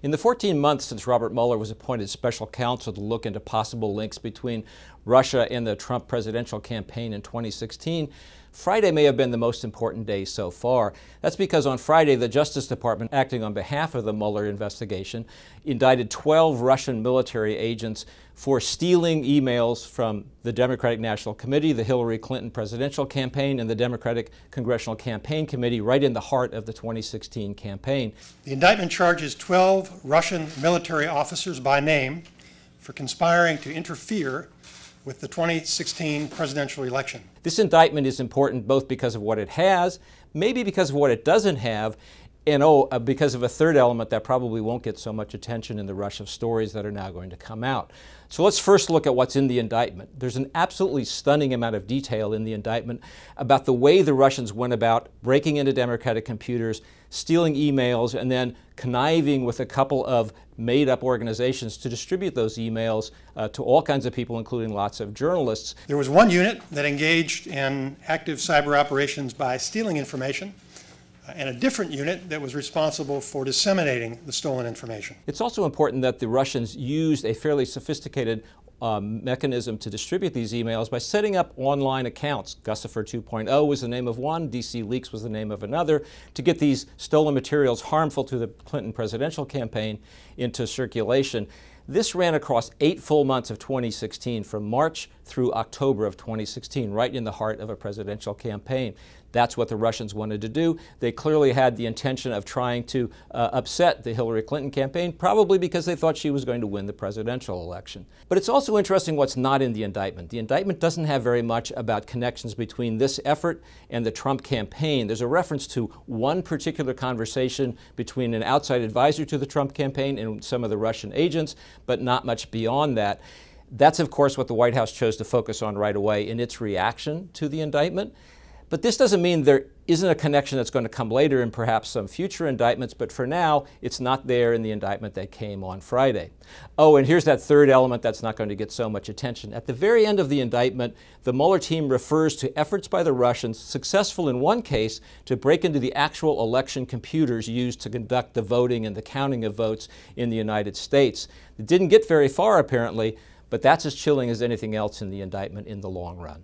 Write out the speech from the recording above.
In the 14 months since Robert Mueller was appointed special counsel to look into possible links between Russia and the Trump presidential campaign in 2016, Friday may have been the most important day so far. That's because on Friday, the Justice Department, acting on behalf of the Mueller investigation, indicted 12 Russian military agents for stealing emails from the Democratic National Committee, the Hillary Clinton presidential campaign, and the Democratic Congressional Campaign Committee, right in the heart of the 2016 campaign. The indictment charges 12 Russian military officers by name for conspiring to interfere with the 2016 presidential election. This indictment is important both because of what it has, maybe because of what it doesn't have, and because of a third element that probably won't get so much attention in the rush of stories that are now going to come out. So let's first look at what's in the indictment. There's an absolutely stunning amount of detail in the indictment about the way the Russians went about breaking into Democratic computers, stealing emails, and then conniving with a couple of made-up organizations to distribute those emails to all kinds of people, including lots of journalists. There was one unit that engaged in active cyber operations by stealing information, and a different unit that was responsible for disseminating the stolen information. It's also important that the Russians used a fairly sophisticated mechanism to distribute these emails by setting up online accounts. Guccifer 2.0 was the name of one, DC Leaks was the name of another, to get these stolen materials harmful to the Clinton presidential campaign into circulation. This ran across 8 full months of 2016, from March through October of 2016, right in the heart of a presidential campaign. That's what the Russians wanted to do. They clearly had the intention of trying to upset the Hillary Clinton campaign, probably because they thought she was going to win the presidential election. But it's also interesting what's not in the indictment. The indictment doesn't have very much about connections between this effort and the Trump campaign. There's a reference to one particular conversation between an outside advisor to the Trump campaign and some of the Russian agents, but not much beyond that. That's, of course, what the White House chose to focus on right away in its reaction to the indictment. But this doesn't mean there isn't a connection that's going to come later in perhaps some future indictments, but for now, it's not there in the indictment that came on Friday. Oh, and here's that third element that's not going to get so much attention. At the very end of the indictment, the Mueller team refers to efforts by the Russians, successful in one case, to break into the actual election computers used to conduct the voting and the counting of votes in the United States. It didn't get very far, apparently, but that's as chilling as anything else in the indictment in the long run.